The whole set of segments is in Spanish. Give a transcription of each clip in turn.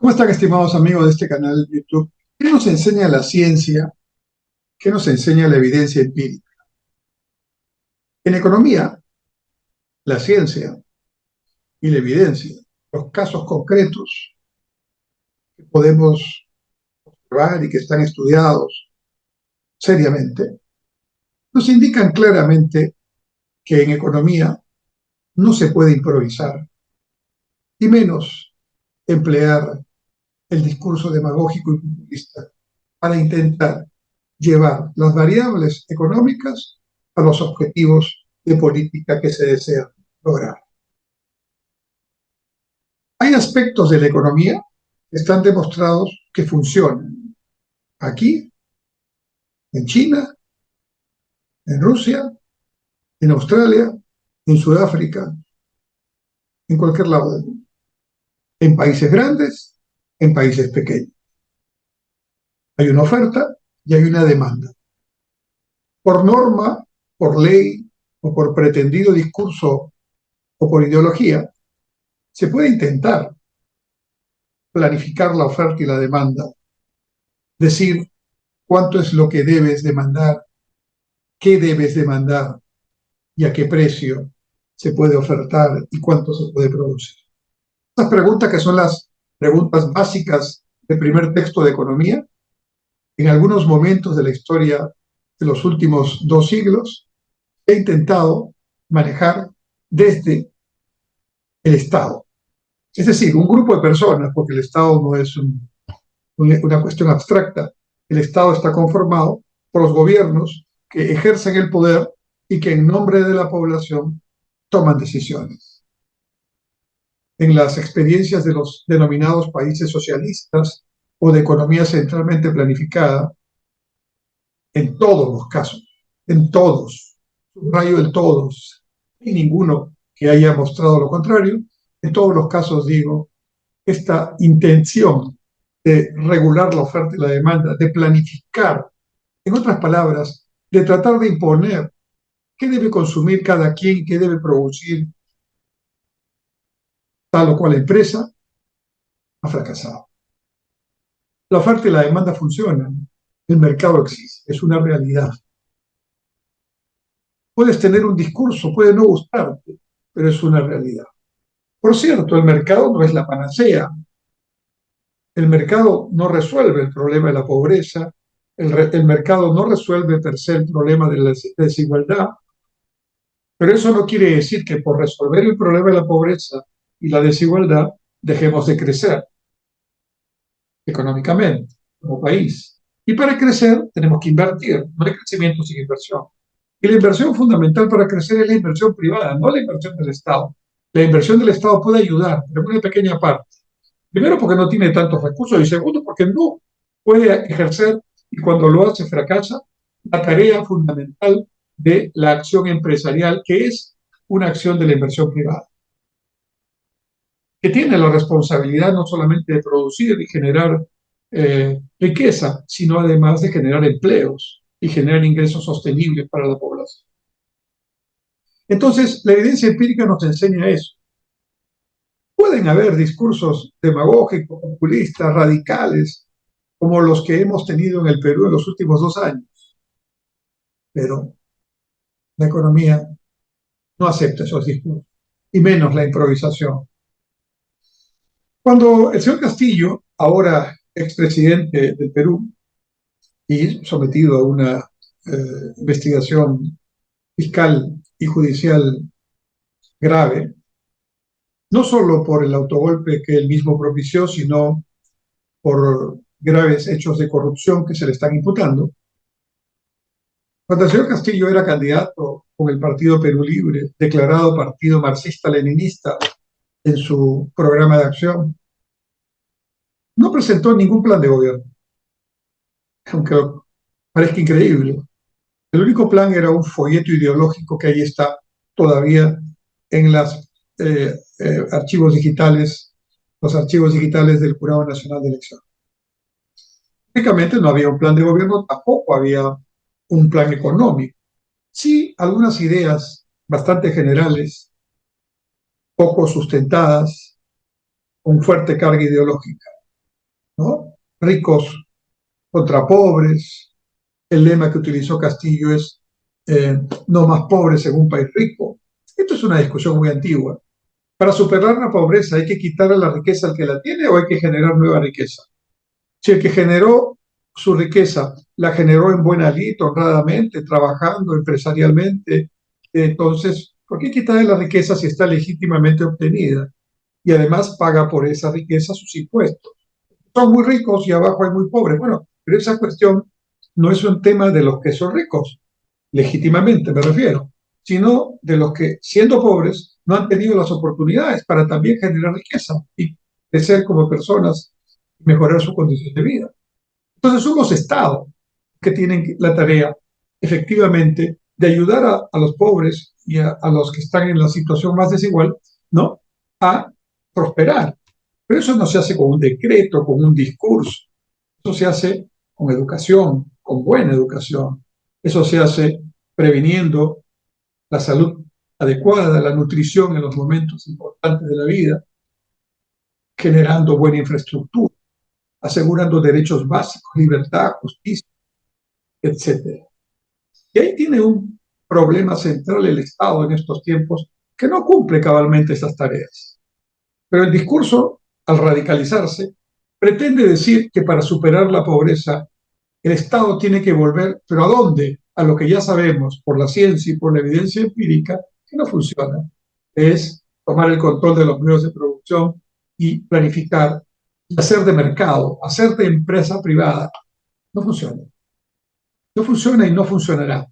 ¿Cómo están, estimados amigos de este canal de YouTube? ¿Qué nos enseña la ciencia? ¿Qué nos enseña la evidencia empírica? En economía, la ciencia y la evidencia, los casos concretos que podemos observar y que están estudiados seriamente, nos indican claramente que en economía no se puede improvisar, y menos emplear el discurso demagógico y populista para intentar llevar las variables económicas a los objetivos de política que se desean lograr. Hay aspectos de la economía que están demostrados que funcionan aquí, en China, en Rusia, en Australia, en Sudáfrica, en cualquier lado del mundo, en países grandes, en países pequeños. Hay una oferta y hay una demanda. Por norma, por ley o por pretendido discurso o por ideología, se puede intentar planificar la oferta y la demanda, decir cuánto es lo que debes demandar, qué debes demandar y a qué precio se puede ofertar y cuánto se puede producir. Estas preguntas, que son las preguntas básicas del primer texto de economía, en algunos momentos de la historia de los últimos 2 siglos, he intentado manejar desde el Estado. Es decir, un grupo de personas, porque el Estado no es una cuestión abstracta. El Estado está conformado por los gobiernos que ejercen el poder y que en nombre de la población toman decisiones. En las experiencias de los denominados países socialistas o de economía centralmente planificada, en todos los casos, en todos, subrayo el todos, y ninguno que haya mostrado lo contrario, en todos los casos digo, esta intención de regular la oferta y la demanda, de planificar, en otras palabras, de tratar de imponer qué debe consumir cada quien, qué debe producir tal o cual empresa, ha fracasado. La oferta y la demanda funcionan, el mercado existe, es una realidad. Puedes tener un discurso, puede no gustarte, pero es una realidad. Por cierto, el mercado no es la panacea. El mercado no resuelve el problema de la pobreza, el mercado no resuelve per se el problema de la desigualdad, pero eso no quiere decir que por resolver el problema de la pobreza y la desigualdad dejemos de crecer económicamente como país. Y para crecer tenemos que invertir, no hay crecimiento sin inversión. Y la inversión fundamental para crecer es la inversión privada, no la inversión del Estado. La inversión del Estado puede ayudar, pero en una pequeña parte. Primero, porque no tiene tantos recursos, y segundo, porque no puede ejercer, y cuando lo hace fracasa, la tarea fundamental de la acción empresarial, que es una acción de la inversión privada, que tiene la responsabilidad no solamente de producir y generar riqueza, sino además de generar empleos y generar ingresos sostenibles para la población. Entonces, la evidencia empírica nos enseña eso. Pueden haber discursos demagógicos, populistas, radicales, como los que hemos tenido en el Perú en los últimos 2 años, pero la economía no acepta esos discursos, y menos la improvisación. Cuando el señor Castillo, ahora expresidente del Perú y sometido a una investigación fiscal y judicial grave, no solo por el autogolpe que él mismo propició, sino por graves hechos de corrupción que se le están imputando. Cuando el señor Castillo era candidato con el Partido Perú Libre, declarado partido marxista-leninista en su programa de acción, no presentó ningún plan de gobierno, aunque parezca increíble. El único plan era un folleto ideológico que ahí está todavía en los archivos digitales del Jurado Nacional de Elecciones. Prácticamente no había un plan de gobierno, tampoco había un plan económico. Sí, algunas ideas bastante generales, poco sustentadas, con fuerte carga ideológica. ¿no? Ricos contra pobres. El lema que utilizó Castillo es no más pobres en un país rico. Esto es una discusión muy antigua. Para superar la pobreza, ¿hay que quitarle la riqueza al que la tiene o hay que generar nueva riqueza? Si el que generó su riqueza la generó en buena lid, honradamente, trabajando empresarialmente, entonces, ¿por qué quitarle la riqueza si está legítimamente obtenida? Y además paga por esa riqueza sus impuestos. Son muy ricos y abajo hay muy pobres. Bueno, pero esa cuestión no es un tema de los que son ricos, legítimamente me refiero, sino de los que, siendo pobres, no han tenido las oportunidades para también generar riqueza y crecer como personas y mejorar su condición de vida. Entonces son los estados que tienen la tarea, efectivamente, de ayudar a los pobres y a los que están en la situación más desigual, ¿no? A prosperar. Pero eso no se hace con un decreto, con un discurso. Eso se hace con educación, con buena educación. Eso se hace previniendo la salud adecuada, la nutrición en los momentos importantes de la vida, generando buena infraestructura, asegurando derechos básicos, libertad, justicia, etcétera. Y ahí tiene un problema central el Estado en estos tiempos que no cumple cabalmente esas tareas. Pero el discurso, al radicalizarse, pretende decir que para superar la pobreza el Estado tiene que volver, pero ¿a dónde? A lo que ya sabemos por la ciencia y por la evidencia empírica que no funciona. Es tomar el control de los medios de producción y planificar y hacer de mercado, hacer de empresa privada. No funciona. No funciona y no funcionará.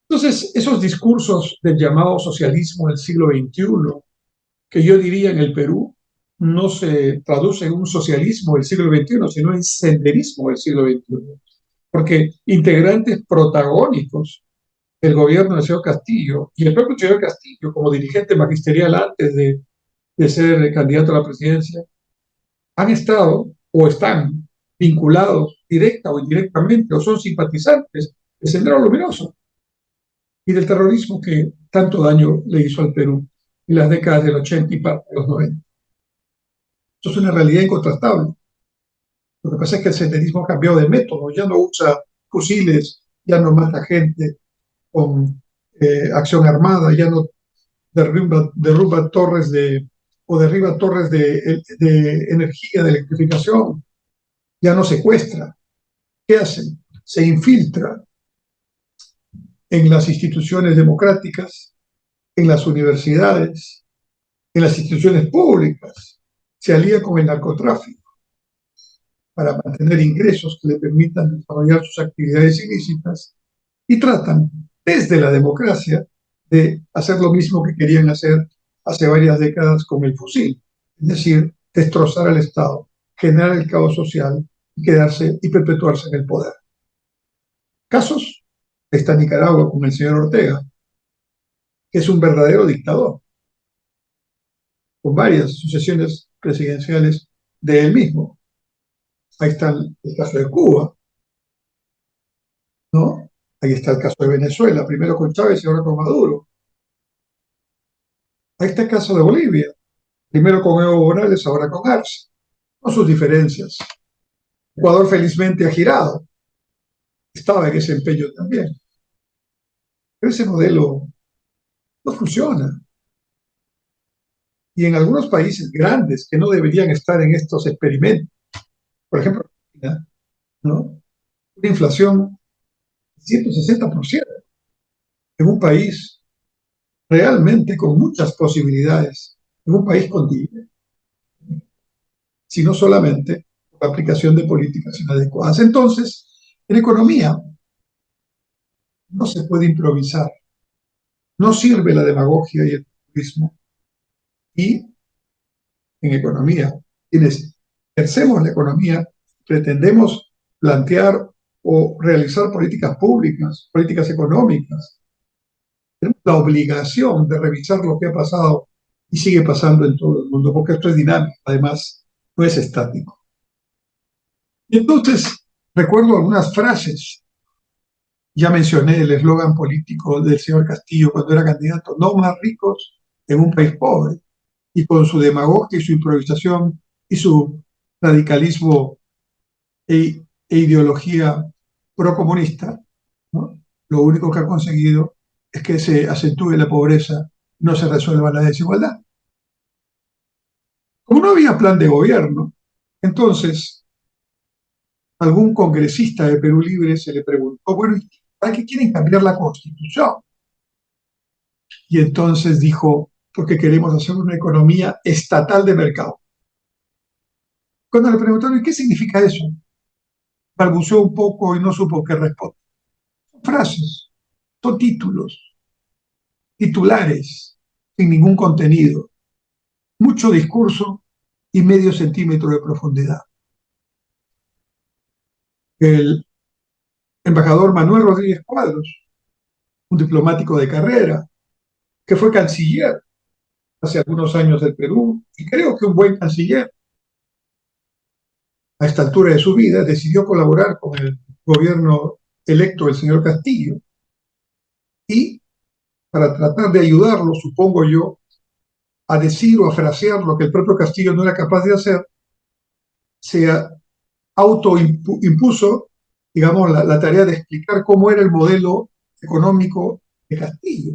Entonces, esos discursos del llamado socialismo del siglo XXI, que yo diría en el Perú, no se traduce en un socialismo del siglo XXI, sino en senderismo del siglo XXI. Porque integrantes protagónicos del gobierno del señor Castillo y el propio señor Castillo, como dirigente magisterial antes de ser candidato a la presidencia, han estado o están vinculados directa o indirectamente o son simpatizantes del Sendero Luminoso y del terrorismo que tanto daño le hizo al Perú en las décadas del 80 y parte de los 90. Esto es una realidad incontrastable. Lo que pasa es que el senderismo ha cambiado de método, ya no usa fusiles, ya no mata gente con acción armada, ya no derruba torres o derriba torres de energía, de electrificación, ya no secuestra. ¿Qué hacen? Se infiltra en las instituciones democráticas, en las universidades, en las instituciones públicas, se alía con el narcotráfico para mantener ingresos que le permitan desarrollar sus actividades ilícitas y tratan desde la democracia de hacer lo mismo que querían hacer hace varias décadas con el fusil, es decir, destrozar al Estado, generar el caos social y quedarse y perpetuarse en el poder. Casos, está Nicaragua con el señor Ortega, que es un verdadero dictador, con varias sucesiones presidenciales de él mismo. Ahí está el caso de Cuba, ¿no? Ahí está el caso de Venezuela, primero con Chávez y ahora con Maduro. Ahí está el caso de Bolivia, primero con Evo Morales, ahora con Arce, con sus diferencias. Ecuador felizmente ha girado, estaba en ese empeño también. Pero ese modelo no funciona. Y en algunos países grandes que no deberían estar en estos experimentos, por ejemplo, ¿no? Una inflación de 160% en un país realmente con muchas posibilidades, en un país con dinero, sino solamente por la aplicación de políticas inadecuadas. Entonces, en economía no se puede improvisar, no sirve la demagogia y el populismo. Y en economía, quienes ejercemos la economía, pretendemos plantear o realizar políticas públicas, políticas económicas. Tenemos la obligación de revisar lo que ha pasado y sigue pasando en todo el mundo, porque esto es dinámico, además, no es estático. Y entonces, recuerdo algunas frases. Ya mencioné el eslogan político del señor Castillo cuando era candidato, no más ricos en un país pobre, y con su demagogia y su improvisación y su radicalismo e ideología procomunista, ¿no? Lo único que ha conseguido es que se acentúe la pobreza, no se resuelva la desigualdad. Como no había plan de gobierno, entonces algún congresista de Perú Libre se le preguntó, bueno, ¿para qué quieren cambiar la constitución? Y entonces dijo, porque queremos hacer una economía estatal de mercado. Cuando le preguntaron, ¿y qué significa eso? Balbuceó un poco y no supo qué responder. Son frases, son títulos, titulares, sin ningún contenido, mucho discurso y medio centímetro de profundidad. El embajador Manuel Rodríguez Cuadros, un diplomático de carrera, que fue canciller hace algunos años del Perú, y creo que un buen canciller, a esta altura de su vida, decidió colaborar con el gobierno electo del señor Castillo, y para tratar de ayudarlo, supongo yo, a decir o a frasear lo que el propio Castillo no era capaz de hacer, se autoimpuso, digamos, la tarea de explicar cómo era el modelo económico de Castillo.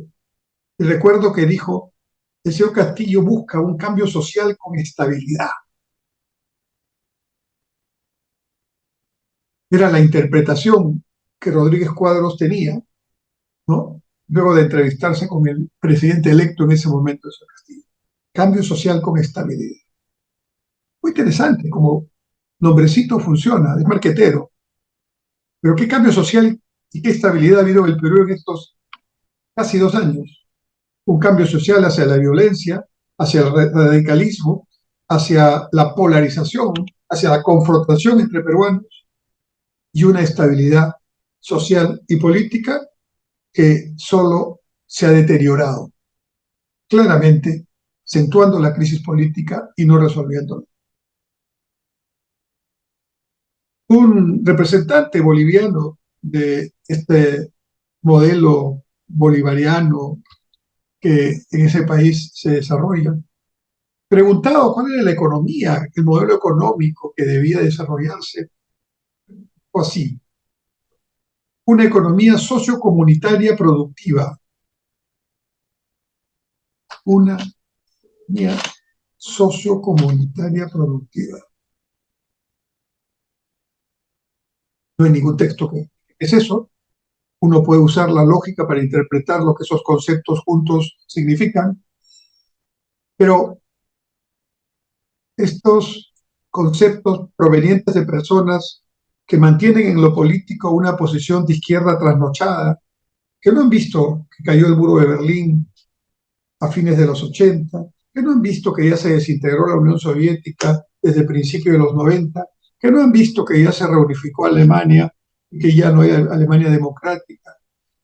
Y recuerdo que dijo, el señor Castillo busca un cambio social con estabilidad. Era la interpretación que Rodríguez Cuadros tenía, ¿no? Luego de entrevistarse con el presidente electo en ese momento, el señor Castillo. Cambio social con estabilidad. Muy interesante, como nombrecito funciona, es marquetero. Pero ¿qué cambio social y qué estabilidad ha habido en el Perú en estos casi 2 años? Un cambio social hacia la violencia, hacia el radicalismo, hacia la polarización, hacia la confrontación entre peruanos y una estabilidad social y política que solo se ha deteriorado, claramente acentuando la crisis política y no resolviéndola. Un representante boliviano de este modelo bolivariano que en ese país se desarrolla, preguntado cuál era la economía, el modelo económico que debía desarrollarse, o así, una economía sociocomunitaria productiva, una economía sociocomunitaria productiva. No hay ningún texto que es eso. Uno puede usar la lógica para interpretar lo que esos conceptos juntos significan, pero estos conceptos provenientes de personas que mantienen en lo político una posición de izquierda trasnochada, que no han visto que cayó el muro de Berlín a fines de los 80, que no han visto que ya se desintegró la Unión Soviética desde principios de los 90, que no han visto que ya se reunificó Alemania y que ya no hay Alemania democrática,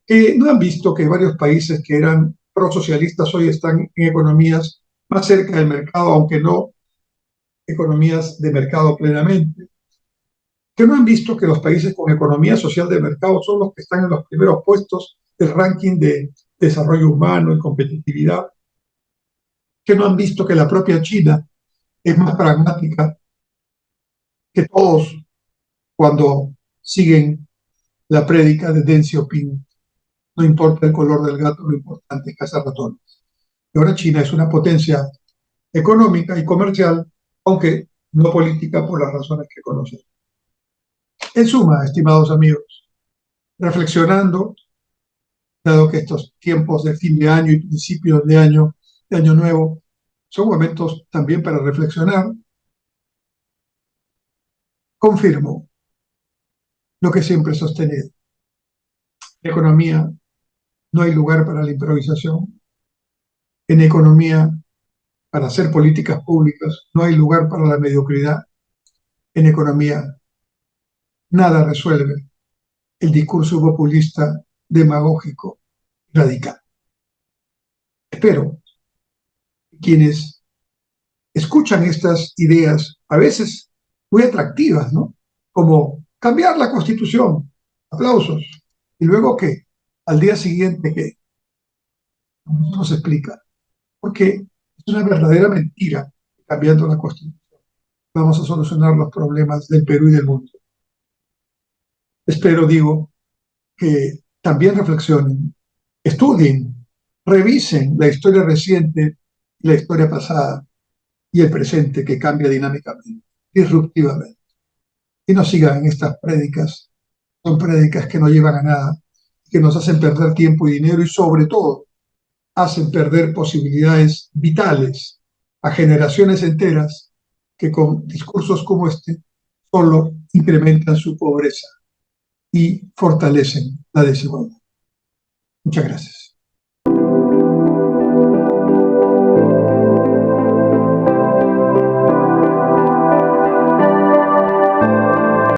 que no han visto que varios países que eran prosocialistas hoy están en economías más cerca del mercado, aunque no economías de mercado plenamente, que no han visto que los países con economía social de mercado son los que están en los primeros puestos del ranking de desarrollo humano y competitividad, que no han visto que la propia China es más pragmática que todos cuando siguen la prédica de Deng Xiaoping. No importa el color del gato, lo importante es cazar ratones. Y ahora China es una potencia económica y comercial, aunque no política por las razones que conocen. En suma, estimados amigos, reflexionando, dado que estos tiempos de fin de año y principios de año nuevo, son momentos también para reflexionar, confirmo lo que siempre he sostenido. En economía no hay lugar para la improvisación. En economía, para hacer políticas públicas, no hay lugar para la mediocridad. En economía, nada resuelve el discurso populista, demagógico, radical. Espero que quienes escuchan estas ideas, a veces muy atractivas, ¿no? Como cambiar la constitución, aplausos. ¿Y luego qué? Al día siguiente, ¿qué? No se explica. Porque es una verdadera mentira cambiando la constitución. vamos a solucionar los problemas del Perú y del mundo. Espero, digo, que también reflexionen, estudien, revisen la historia reciente, la historia pasada y el presente que cambia dinámicamente, disruptivamente. Y no sigan en estas prédicas, son prédicas que no llevan a nada, que nos hacen perder tiempo y dinero y sobre todo hacen perder posibilidades vitales a generaciones enteras que con discursos como este solo incrementan su pobreza y fortalecen la desigualdad. Muchas gracias.